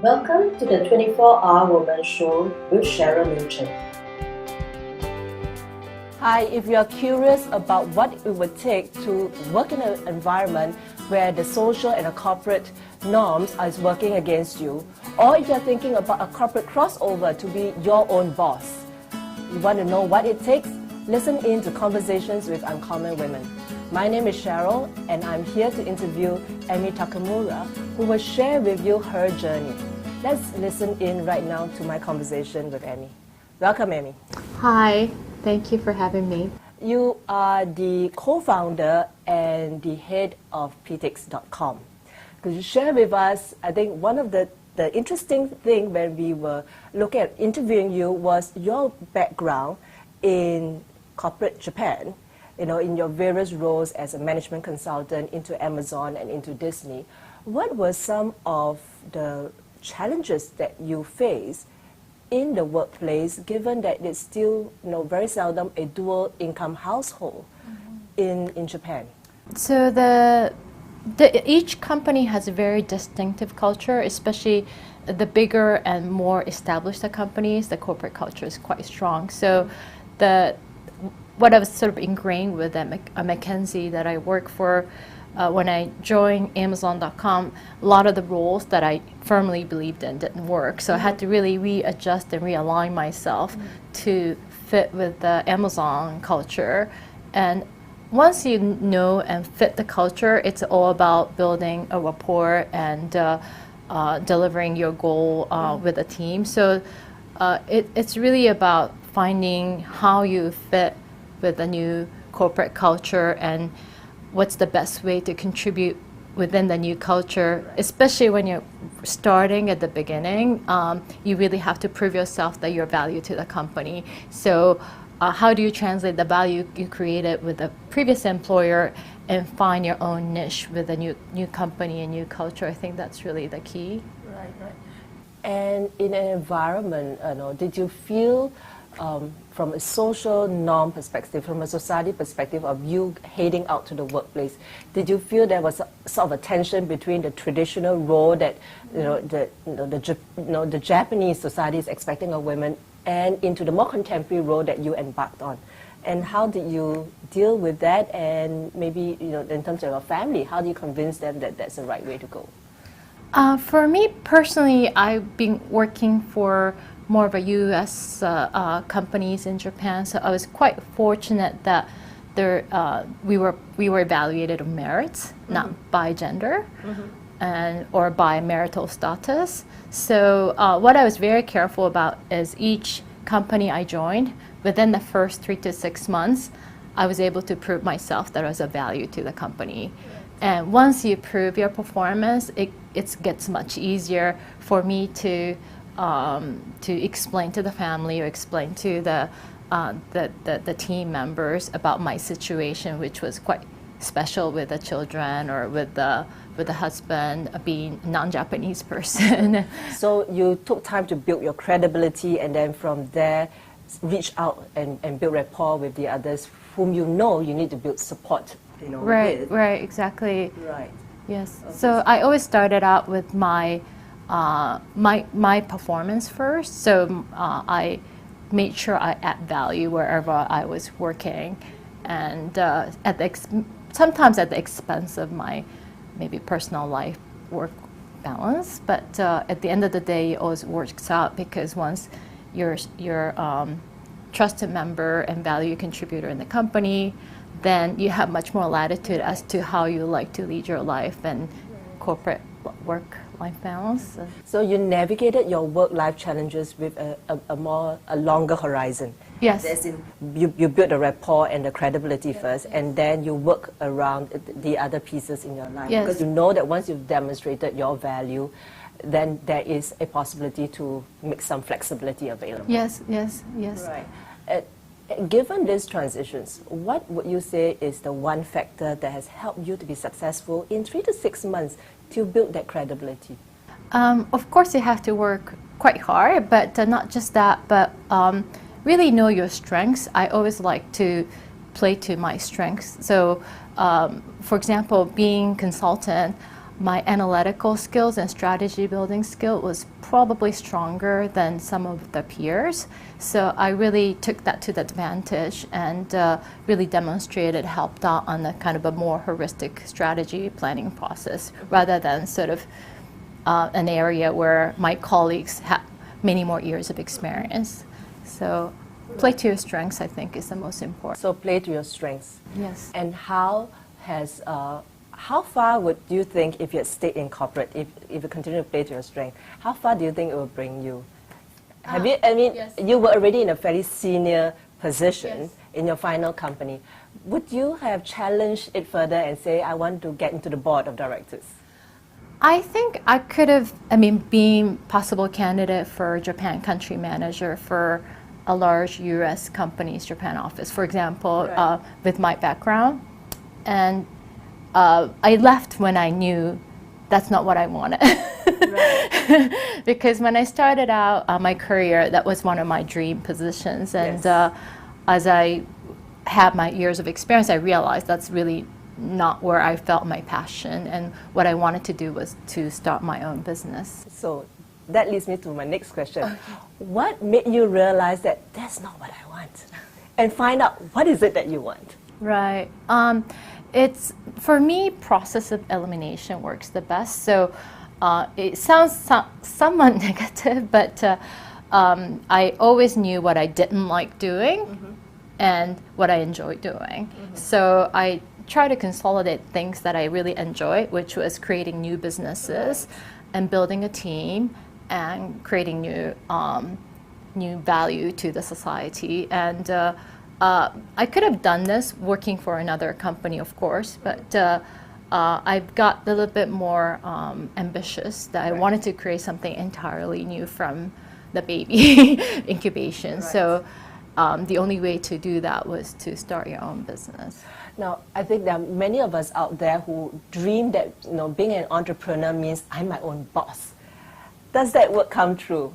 Welcome to the 24-Hour Woman Show with Cheryl Liew-Chng. Hi, if you are curious about what it would take to work in an environment where the social and the corporate norms are working against you, or if you're thinking about a corporate crossover to be your own boss, you want to know what it takes? Listen in to Conversations with Uncommon Women. My name is Cheryl, and I'm here to interview Amy Takemura, who will share with you her journey. Let's listen in right now to my conversation with Amy. Welcome, Amy. Hi, thank you for having me. You are the co-founder and the head of PTXcom. Could you share with us, I think one of the interesting thing when we were looking at interviewing you was your background in corporate Japan, in your various roles as a management consultant into Amazon and into Disney. What were some of the challenges that you face in the workplace, given that it's still very seldom a dual income household in Japan? So each company has a very distinctive culture, especially the bigger and more established the companies, the corporate culture is quite strong. So what I was sort of ingrained with at McKinsey that I work for, when I joined Amazon.com, a lot of the roles that I firmly believed in didn't work. So I had to really readjust and realign myself to fit with the Amazon culture. And once you know and fit the culture, it's all about building a rapport and delivering your goal with a team. So it's really about finding how you fit with the new corporate culture and what's the best way to contribute within the new culture, especially when you're starting at the beginning. You really have to prove yourself that you're value to the company. So how do you translate the value you created with the previous employer and find your own niche with a new company and new culture? I think that's really the key. Right. And in an environment, did you feel from a social norm perspective, from a society perspective of you heading out to the workplace, did you feel there was sort of a tension between the traditional role that the Japanese society is expecting of women and into the more contemporary role that you embarked on? And how did you deal with that? And maybe in terms of your family, how do you convince them that that's the right way to go? For me personally, I've been working for more of a U.S. Companies in Japan, so I was quite fortunate that we were evaluated on merits, not by gender, or by marital status. So what I was very careful about is each company I joined, within the first 3 to 6 months, I was able to prove myself that I was of value to the company. And once you prove your performance, it gets much easier for me to explain to the family or explain to the team members about my situation, which was quite special with the children or with the husband being a non-Japanese person. So you took time to build your credibility, and then from there reach out and build rapport with the others whom you need to build support. Right, exactly. Right. Yes. Okay. So I always started out with my performance first. So I made sure I add value wherever I was working, and sometimes at the expense of my maybe personal life work balance. But at the end of the day, it always works out, because once you're trusted member and value contributor in the company, then you have much more latitude as to how you like to lead your life and corporate work-life balance. So you navigated your work-life challenges with a longer horizon. Yes. As in, you build the rapport and the credibility first, and then you work around the other pieces in your life. Yes. Because you know that once you've demonstrated your value, then there is a possibility to make some flexibility available. Yes. Right. Given these transitions, what would you say is the one factor that has helped you to be successful in 3 to 6 months to build that credibility? Of course, you have to work quite hard, but not just that, but really know your strengths. I always like to play to my strengths. So, for example, being consultant, my analytical skills and strategy building skill was probably stronger than some of the peers. So I really took that to the advantage and really demonstrated, helped out on the kind of a more holistic strategy planning process rather than sort of an area where my colleagues have many more years of experience. So play to your strengths, I think, is the most important. So play to your strengths. Yes. And how far would you think, if you had stayed in corporate, if you continue to play to your strength, how far do you think it will bring you? Yes. You were already in a very senior position Yes. in your final company. Would you have challenged it further and say, I want to get into the board of directors? I think I could have, being possible candidate for Japan country manager for a large U.S. company's Japan office, for example, Right. with my background. And I left when I knew that's not what I wanted. Right. Because when I started out my career, that was one of my dream positions. And Yes. As I had my years of experience, I realized that's really not where I felt my passion. And what I wanted to do was to start my own business. So that leads me to my next question. What made you realize that that's not what I want? And find out what is it that you want? Right. It's, for me, process of elimination works the best. So it sounds somewhat negative, but I always knew what I didn't like doing and what I enjoyed doing. So I try to consolidate things that I really enjoy, which was creating new businesses and building a team and creating new value to the society. And I could have done this working for another company, of course, but I've got a little bit more ambitious that I wanted to create something entirely new from the baby incubation. Right. So the only way to do that was to start your own business. Now, I think there are many of us out there who dream that being an entrepreneur means I'm my own boss. Does that work come true?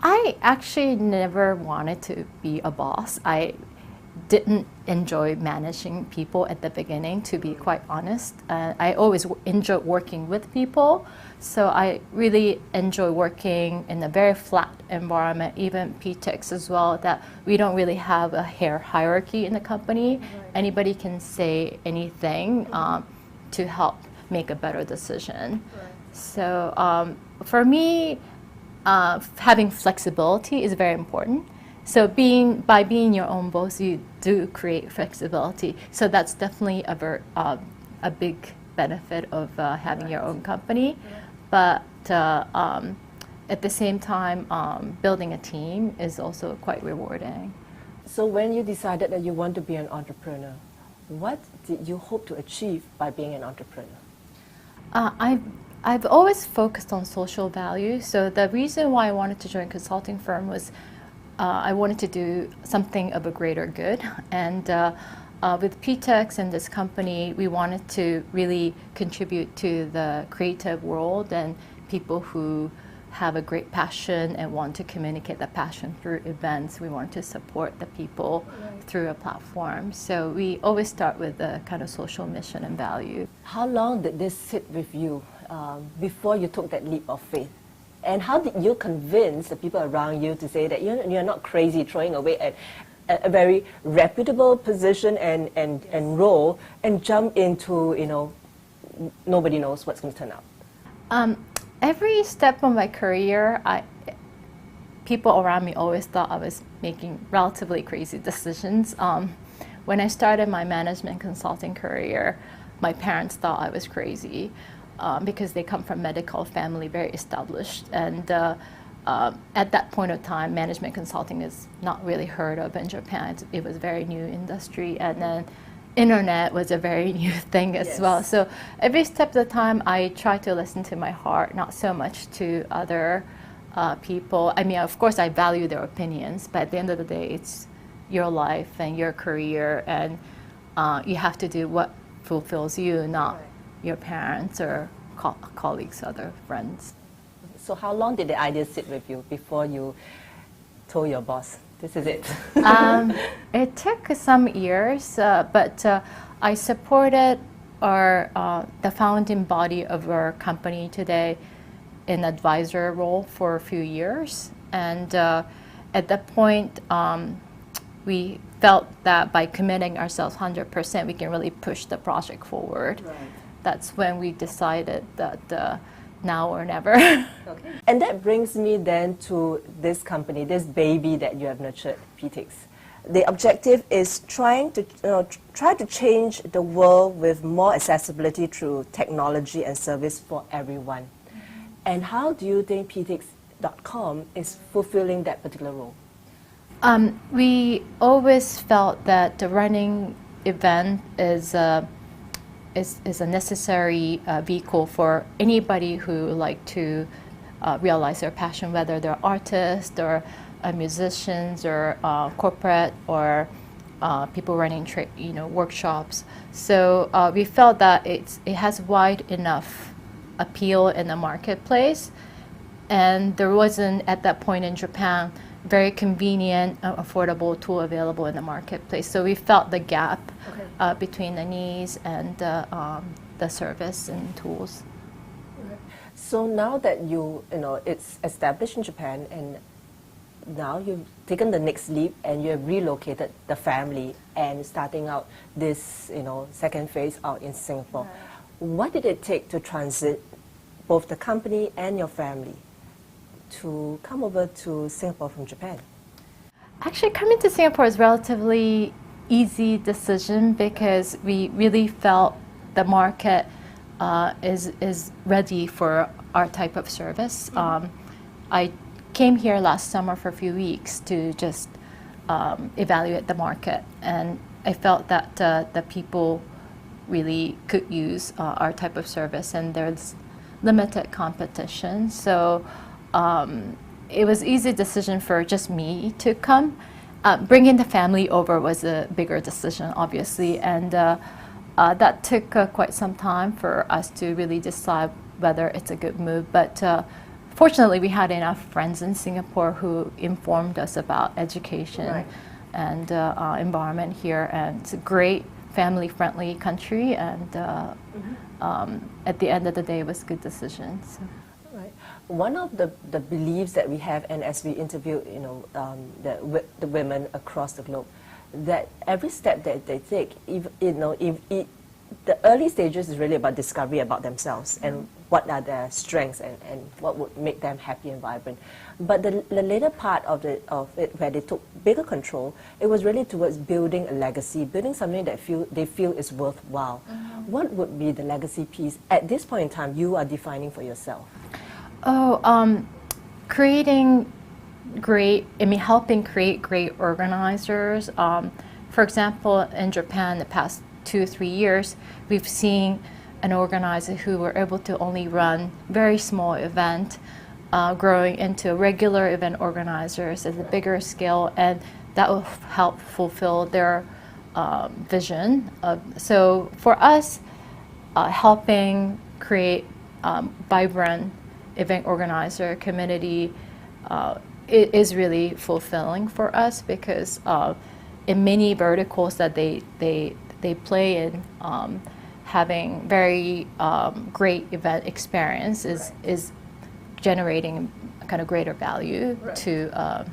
I actually never wanted to be a boss. I didn't enjoy managing people at the beginning, to be quite honest. I always enjoyed working with people, so I really enjoy working in a very flat environment, even PTX as well, that we don't really have a hierarchy in the company. Right. Anybody can say anything to help make a better decision. Right. So for me, having flexibility is very important. So by being your own boss, you do create flexibility. So that's definitely a big benefit of having your own company. But at the same time, building a team is also quite rewarding. So when you decided that you want to be an entrepreneur, what did you hope to achieve by being an entrepreneur? I've always focused on social value. So the reason why I wanted to join a consulting firm was I wanted to do something of a greater good. And with PTX and this company, we wanted to really contribute to the creative world and people who have a great passion and want to communicate that passion through events. We want to support the people through a platform. So we always start with a kind of social mission and value. How long did this sit with you before you took that leap of faith? And how did you convince the people around you to say that you're not crazy throwing away a very reputable position and role and jump into, nobody knows what's going to turn out? Every step of my career, people around me always thought I was making relatively crazy decisions. When I started my management consulting career, my parents thought I was crazy because they come from medical family, very established. And at that point of time, management consulting is not really heard of in Japan. It was a very new industry. And then internet was a very new thing as well. So every step of the time, I try to listen to my heart, not so much to other people. I mean, of course, I value their opinions, but at the end of the day, it's your life and your career, and you have to do what fulfills you, not your parents or colleagues, other friends. So how long did the idea sit with you before you told your boss, this is it? It took some years, but I supported are the founding body of our company today in advisor role for a few years. And at that point, we felt that by committing ourselves 100%, we can really push the project forward. Right. That's when we decided that now or never. Okay. And that brings me then to this company, this baby that you have nurtured, PTX. The objective is try to change the world with more accessibility through technology and service for everyone. Mm-hmm. And how do you think PTXcom is fulfilling that particular role? We always felt that the running event is a necessary vehicle for anybody who like to realize their passion, whether they're artists or musicians or corporate or people running workshops. So we felt that it has wide enough appeal in the marketplace, and there wasn't at that point in Japan very convenient, affordable tool available in the marketplace. So we felt the gap between the needs and the service and tools. So now that it's established in Japan, and now you've taken the next leap and you have relocated the family and starting out this second phase out in Singapore. Right. What did it take to transit both the company and your family to come over to Singapore from Japan? Actually, coming to Singapore is a relatively easy decision because we really felt the market is ready for our type of service. Mm-hmm. I came here last summer for a few weeks to just evaluate the market, and I felt that the people really could use our type of service, and there's limited competition. So it was an easy decision for just me to come. Bringing the family over was a bigger decision, obviously, and that took quite some time for us to really decide whether it's a good move. But fortunately, we had enough friends in Singapore who informed us about education and environment here, and it's a great family-friendly country, and at the end of the day, it was a good decision. So. One of the beliefs that we have, and as we interview, the women across the globe, that every step that they take, the early stages is really about discovery about themselves and what are their strengths and what would make them happy and vibrant. But the later part of it, where they took bigger control, it was really towards building a legacy, building something that they feel is worthwhile. Mm-hmm. What would be the legacy piece at this point in time you are defining for yourself? Creating helping create great organizers. For example, in Japan, the past 2 or 3 years, we've seen an organizer who were able to only run very small event, growing into regular event organizers at a bigger scale, and that will help fulfill their vision. So for us, helping create vibrant event organizer community it is really fulfilling for us, because in many verticals that they play in, having very great event experience is generating kind of greater value to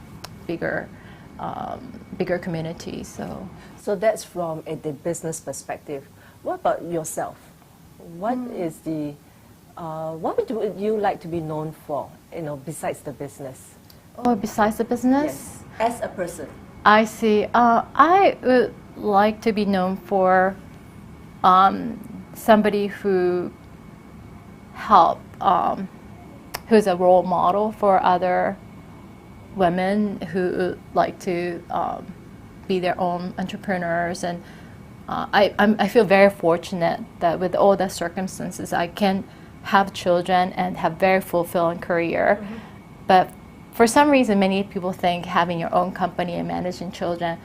bigger community. So that's from the business perspective. What about yourself? What is what would you like to be known for, besides the business? Oh, besides the business? Yes. As a person. I see. I would like to be known for somebody who who's a role model for other women who like to be their own entrepreneurs. And I feel very fortunate that with all the circumstances, I can have children and have very fulfilling career. Mm-hmm. But for some reason, many people think having your own company and managing children,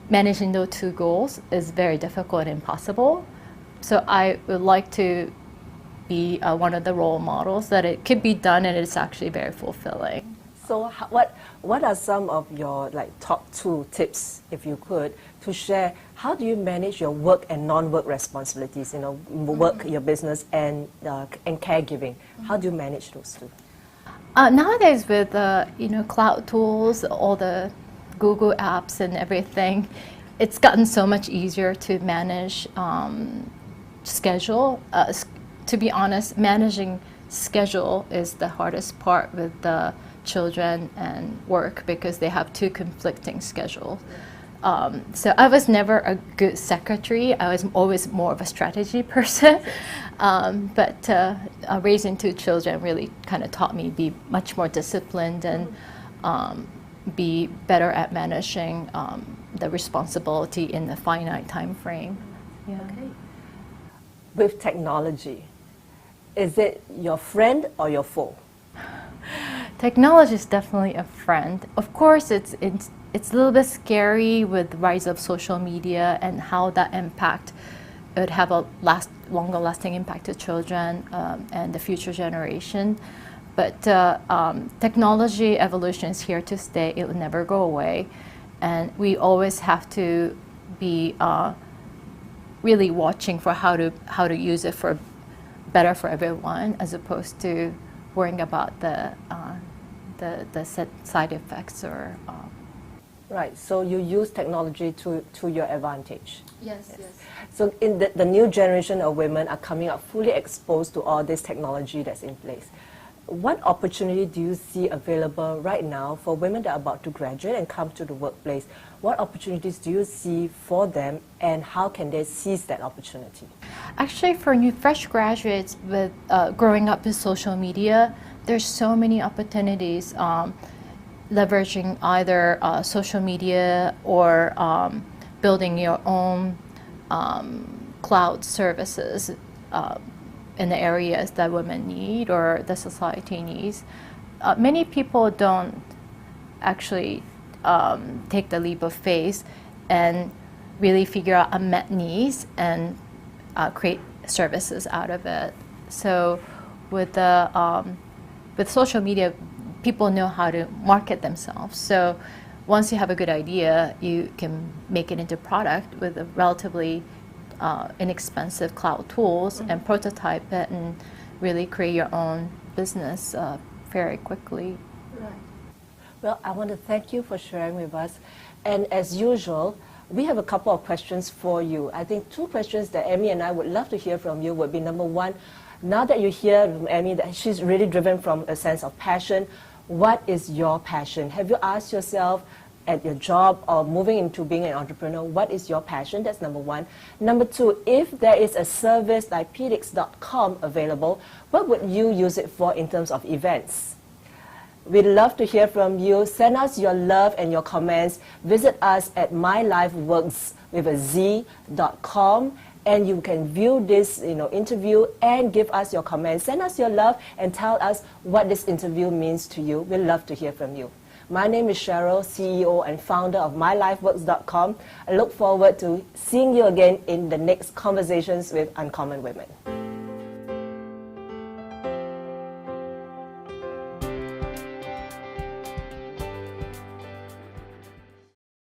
managing those two goals is very difficult and impossible. So I would like to be one of the role models that it could be done, and it's actually very fulfilling. So what are some of your top 2 tips, if you could, to share? How do you manage your work and non-work responsibilities? Work, your business, and caregiving. How do you manage those 2? Nowadays, with cloud tools, all the Google apps and everything, it's gotten so much easier to manage schedule. To be honest, managing schedule is the hardest part with the children and work because they have 2 conflicting schedules. So I was never a good secretary. I was always more of a strategy person. But raising 2 children really kind of taught me to be much more disciplined and be better at managing the responsibility in the finite time frame. Yeah. Okay. With technology, is it your friend or your foe? Technology is definitely a friend. Of course, it's a little bit scary with the rise of social media and how that impact would have a longer lasting impact to children and the future generation. But technology evolution is here to stay. It will never go away. And we always have to be really watching for how to use it for better for everyone, as opposed to worrying about the side effects or. Right. So you use technology to your advantage. Yes. So in the new generation of women are coming up fully exposed to all this technology that's in place. What opportunity do you see available right now for women that are about to graduate and come to the workplace? What opportunities do you see for them, and how can they seize that opportunity? Actually, for new fresh graduates with growing up with social media, there's so many opportunities leveraging either social media or building your own cloud services in the areas that women need or the society needs. Many people don't actually take the leap of faith and really figure out unmet needs and create services out of it. So with social media, people know how to market themselves. So once you have a good idea, you can make it into product with a relatively inexpensive cloud tools and prototype it and really create your own business very quickly. Right. Well, I want to thank you for sharing with us. And as usual, we have a couple of questions for you. I think 2 questions that Amy and I would love to hear from you would be, number 1, now that you hear from Amy that she's really driven from a sense of passion, what is your passion? Have you asked yourself at your job or moving into being an entrepreneur, what is your passion? That's number 1. Number 2, if there is a service like PTXcom available, what would you use it for in terms of events? We'd love to hear from you. Send us your love and your comments. Visit us at mylifeworks.com, and you can view this interview and give us your comments. Send us your love and tell us what this interview means to you. We'd love to hear from you. My name is Cheryl, CEO and founder of mylifeworks.com. I look forward to seeing you again in the next Conversations with Uncommon Women.